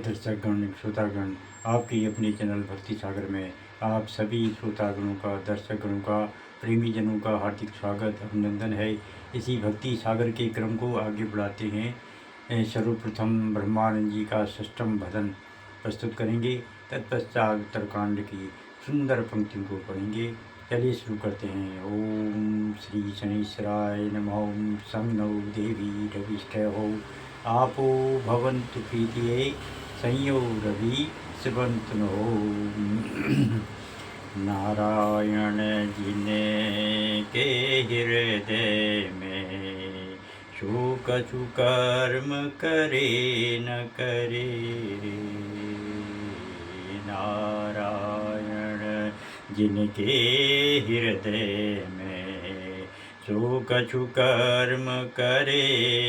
दर्शकगण श्रोतागण, आपके अपने चैनल भक्ति सागर में आप सभी श्रोतागणों का, दर्शकगणों का, प्रेमी जनों का हार्दिक स्वागत अभिनंदन है। इसी भक्ति सागर के क्रम को आगे बढ़ाते हैं। सर्वप्रथम ब्रह्मानंद जी का षष्ठम भजन प्रस्तुत करेंगे। तत्पश्चात उत्तरकांड की सुंदर पंक्तियों को पढ़ेंगे। चलिए शुरू करते हैं। ओम श्री शनीश्वराय नमः। ओम सं नौ देवी रविष्ठयो आपो भवन्तु प्रीतिये संयो रवि शिवंतनो। नारायण जिने के हृदय में शोक कर्म करे न करे रे। नारायण जिनके हृदय में शोक कर्म करे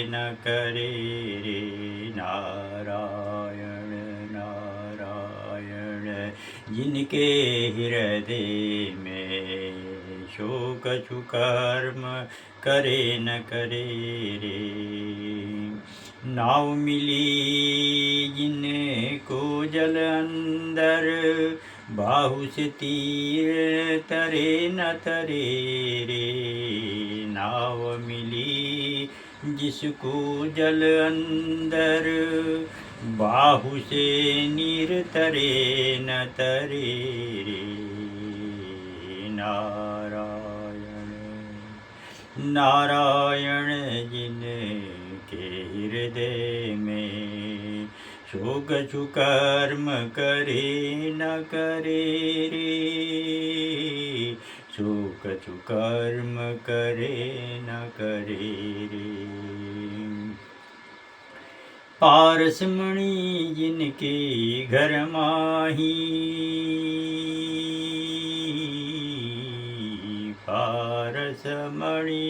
न करे रे। नारायण नारायण जिनके हृदय में शोक कर्म करे न करे रे। नाव मिली जिनको जल अंदर बाहु से तीर तरे न तरे रे। नाव मिली जिसको जल अंदर बाहु से नीर तरे न तरे रे। नारायण नारायण जिनके हृदय में शोक कर्म करे न करे रे। शोक कर्म करे न करे रे। पारसमणि जिनके घर माही पारसमणि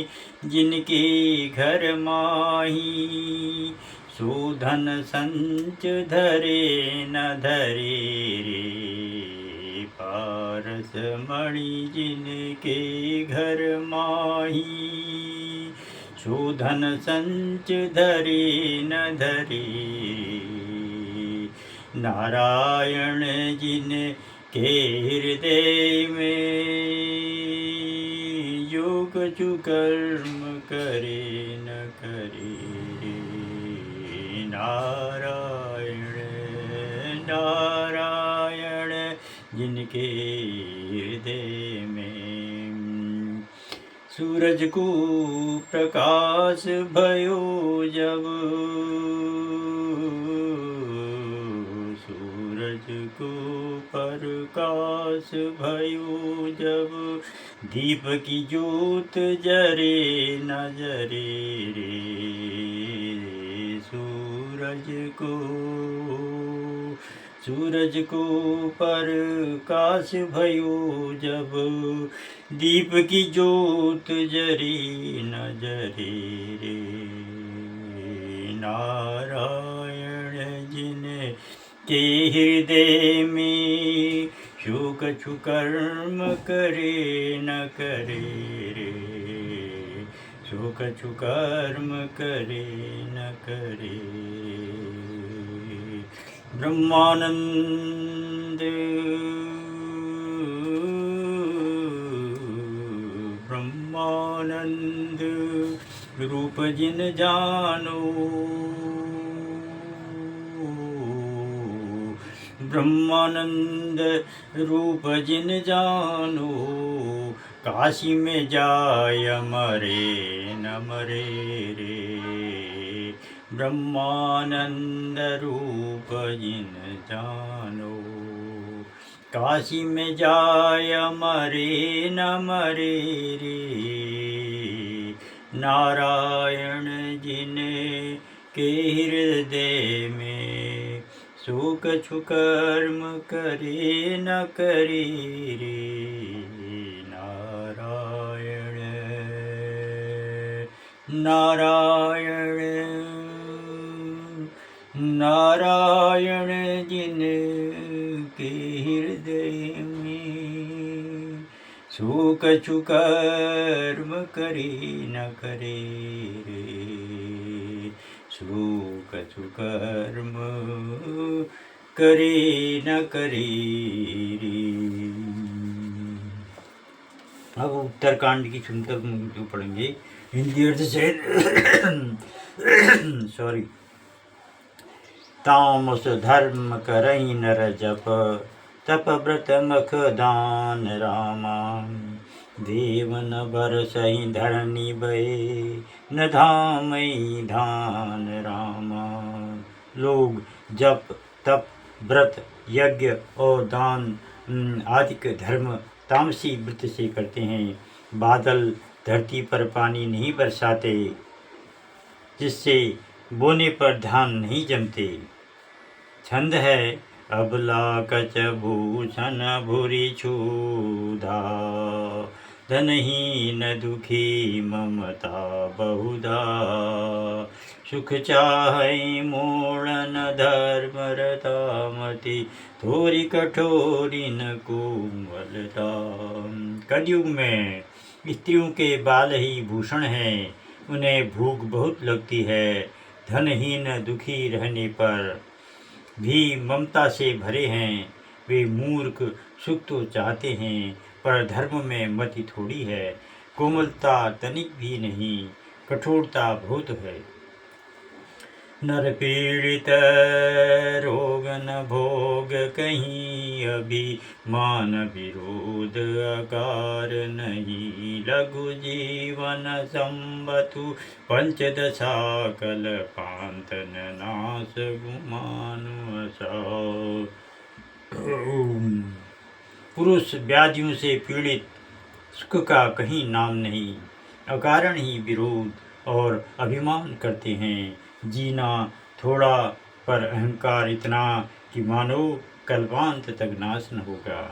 जिनके घर माही सुधन संच धरे न धरे रे। पारसमणि जिनके घर माही सुधन संच धरे न धरे। नारायण जिनके हृदय में योग कर्म करे न करे रे। नारायण नारायण जिनके हृदय में सूरज को प्रकाश भयो जब सूरज को प्रकाश भयो जब दीप की ज्योत जरे न जरे रे। सूरज को प्रकाश भयो जब दीप की ज्योत जरे न जरे रे। नारायण जिनके हृदय में शोक कर्म करे न करे रे। शोक कर्म करे न करे। ब्रह्मानंद ब्रह्मानंद रूप जिन जानो ब्रह्मानंद रूप जिन जानो काशी में जाय मरे न मरे रे। ब्रह्मानंद रूप जिन जानो काशी में जाय मरे न मरे रे। नारायण जिनके हृदय में शोक कर्म करे न करे रे। नारायण नारायण नारायण जिनके हृदय में शोक कर्म करे न करे रे। शोक कर्म करे न करे रे। अब उत्तरकांड की सुंदर जो पढ़ेंगे हिंदी अर्थ से सॉरी। तामस धर्म करई नर जप, तप व्रत मख दान रामा। देव न बरसहि धरनी बहे, न धामई धान रामा। लोग जप तप व्रत यज्ञ और दान आदि के धर्म तामसी व्रत से करते हैं। बादल धरती पर पानी नहीं बरसाते, जिससे बोने पर धान नहीं जमते। छंद है अबला कच भूषण भूरि क्षुधा, धनहीन दुखी ममता बहुधा। सुख चाहै मोड़न धर्म रतामति, थोरी कठोरी न कोमलता। कलयुग में स्त्रियों के बाल ही भूषण हैं, उन्हें भूख बहुत लगती है। धनहीन दुखी रहने पर भी ममता से भरे हैं। वे मूर्ख सुख तो चाहते हैं, पर धर्म में मति थोड़ी है। कोमलता तनिक भी नहीं, कठोरता बहुत है। नर पीड़ित रोग न भोग कहीं, अभिमान विरोध आकार नहीं। लघु जीवन संबतु पंचदशा कल पांतन नाश गुमानु असौ। पुरुष व्याधियों से पीड़ित, सुख का कहीं नाम नहीं, अकारण ही विरोध और अभिमान करते हैं। जीना थोड़ा पर अहंकार इतना कि मानो कल्पांत तक नाश न होगा।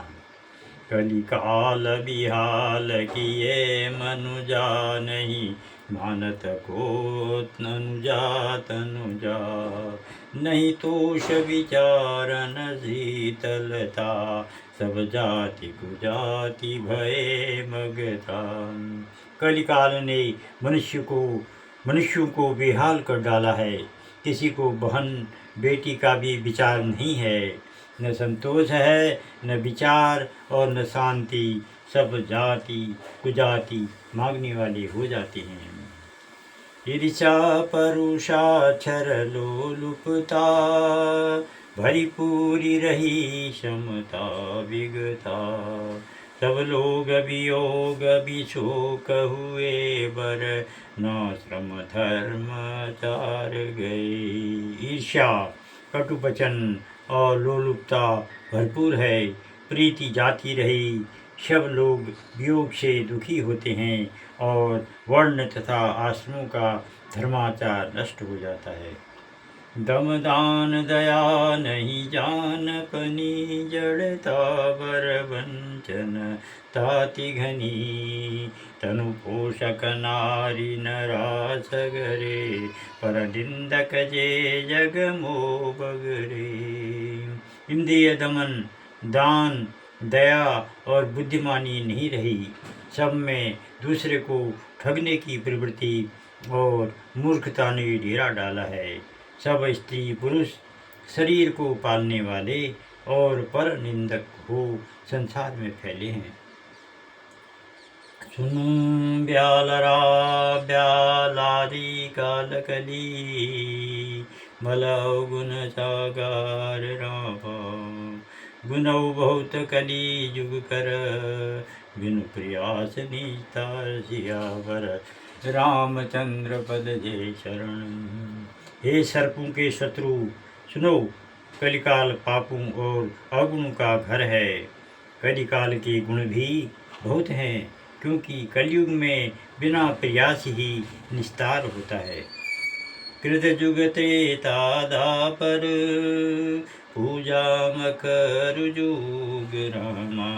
कली काल बिहाल किए मनुजा नहीं, मानत को तनुजा तनुजा। नहीं तोष विचारन शीतलता, सब जाति कुजाति भय मगता। कलिकाल ने मनुष्यों को बेहाल कर डाला है। किसी को बहन बेटी का भी विचार नहीं है, न संतोष है, न विचार और न शांति। सब जाति कुजाति मांगने वाले हो जाते हैं। ईर्षा परुषा छर लोलुपता, भरी पूरी रही क्षमता विगता। सब लोग वियोग विशोक हुए, बर न श्रम धर्म चार गए। ईर्ष्या कटु वचन और लोलुपता भरपूर है, प्रीति जाती रही। सब लोग वियोग से दुखी होते हैं और वर्ण तथा आश्रमों का धर्माचार नष्ट हो जाता है। दमदान दया नहीं जान पनी, जड़ता बर वंचन ताति घनी। तनु पोषक नारी नरास गरे, पर निंदक जे जग मोह बगरे। इंद्रिय दमन, दान, दया और बुद्धिमानी नहीं रही। सब में दूसरे को ठगने की प्रवृत्ति और मूर्खता ने डेरा डाला है। सब स्त्री पुरुष शरीर को पालने वाले और पर निंदक हो संसार में फैले हैं। सुन ब्यालरा ब्यालादी काल कली, मलौ गुण सागर रामा। गुनौ बहुत कली जुग कर, बिनु प्रयास निस्तार सियावर। रामचंद्र पद जय शरण। हे सर्पों के शत्रु सुनो, कलिकाल पापों और अवगुणों का घर है। कलिकाल के गुण भी बहुत हैं, क्योंकि कलयुग में बिना प्रयास ही निस्तार होता है। कृत जुग त्रेता दापर, पूजा मकर जुग रामा।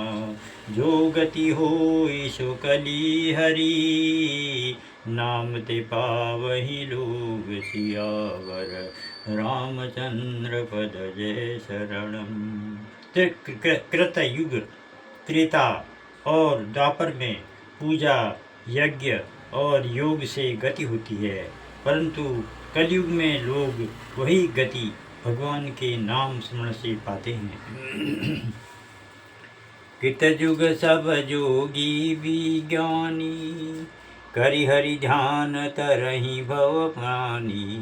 जो गति होई सो कली हरि, नाम ते पावहि लोग सियावर। रामचंद्र पद जय शरणम। कृत युग त्रेता और द्वापर में पूजा यज्ञ और योग से गति होती है, परंतु कलयुग में लोग वही गति भगवान के नाम स्मरण से पाते हैं। कृत युग सब जोगी विज्ञानी, करि हरि ध्यान तरहि भव प्राणी।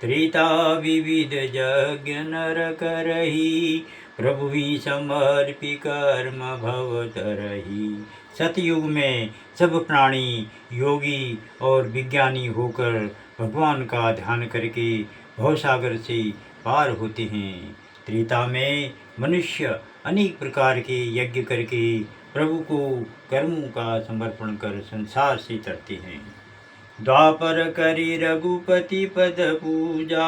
त्रेता विविध यज्ञ नर करहि, प्रभु ही समर्पि कर्म भव तरहि। सतयुग में सब प्राणी योगी और विज्ञानी होकर भगवान का ध्यान करके भवसागर से पार होते हैं। त्रेता में मनुष्य अनेक प्रकार के यज्ञ करके प्रभु को कर्मों का समर्पण कर संसार से तरते हैं। द्वापर करि रघुपति पद पूजा,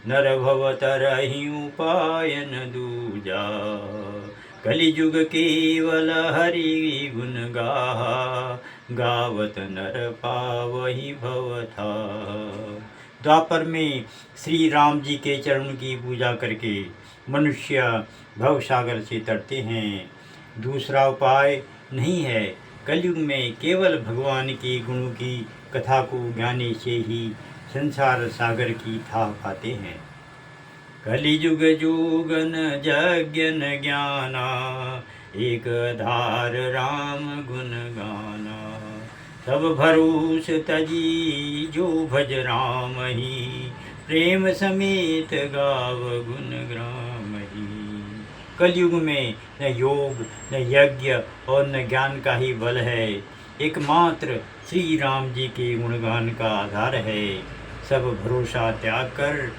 नर भव तरहि उपायन दूजा। कलिजुग केवल हरि गुण गाहा, गावत नर पावहि भव था। द्वापर में श्री राम जी के चरण की पूजा करके मनुष्य भव सागर से तरते हैं। दूसरा उपाय नहीं है। कलयुग में केवल भगवान के गुणों की कथा को ज्ञाने से ही संसार सागर की था पाते हैं। कलिजुग जोगन यज्ञ न ज्ञाना, एक धार राम गुण गाना। सब भरोस तजी जो भज राम ही, प्रेम समेत गाव गुण ग्राम ही। कलयुग में न योग न यज्ञ और न ज्ञान का ही बल है, एकमात्र श्री राम जी के गुणगान का आधार है। सब भरोसा त्याग कर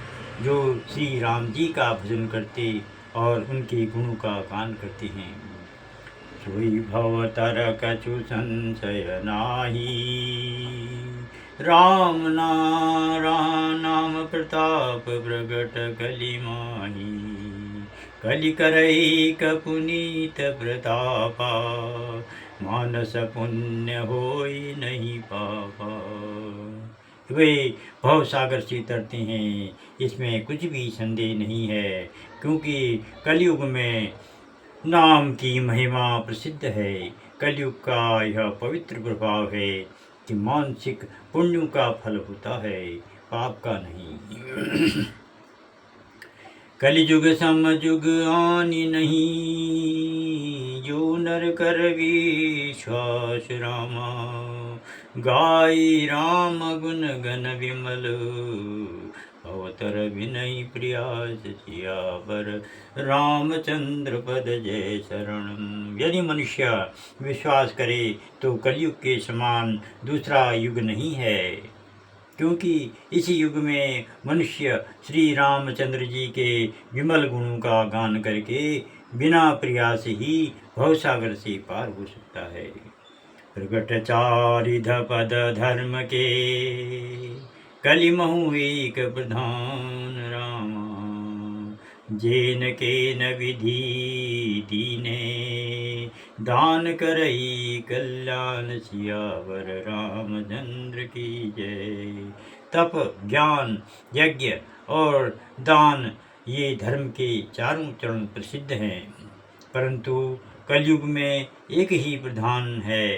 जो श्री राम जी का भजन करते और उनके गुणों का गान करते हैं, सोई भव तर कछु संशय नाही। राम नाम प्रताप प्रगट कलि माही। कलि करई कपुनीत प्रतापा, मानस पुण्य होई नहीं पापा। वे भव सागर से तरते हैं, इसमें कुछ भी संदेह नहीं है, क्योंकि कलयुग में नाम की महिमा प्रसिद्ध है। कलयुग का यह पवित्र प्रभाव है कि मानसिक पुण्यों का फल होता है, पाप का नहीं। कलिजुग समजुग आनी नहीं, जो नर कर विश्वास रामा। गाई राम गुण गण विमल, अवतर विनय प्रयास सियावर। रामचंद्र पद जय शरण। यदि मनुष्य विश्वास करे तो कलयुग के समान दूसरा युग नहीं है, क्योंकि इस युग में मनुष्य श्री रामचंद्र जी के विमल गुणों का गान करके बिना प्रयास ही भवसागर से पार हो सकता है। प्रगट चारिध पद धर्म के, कलिमहु एक प्रधान रामा। जेन के न विधि दीने, दान करई कल्याण सियावर। रामचंद्र की जय। तप, ज्ञान, यज्ञ और दान ये धर्म के चारों चरण प्रसिद्ध हैं, परंतु कलयुग में एक ही प्रधान है।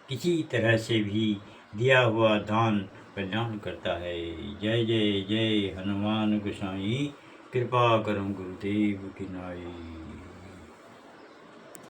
किसी तरह से भी दिया हुआ दान कल्याण करता है। जय जय जय हनुमान गोसाई, कृपा करम गुरुदेव की नाई।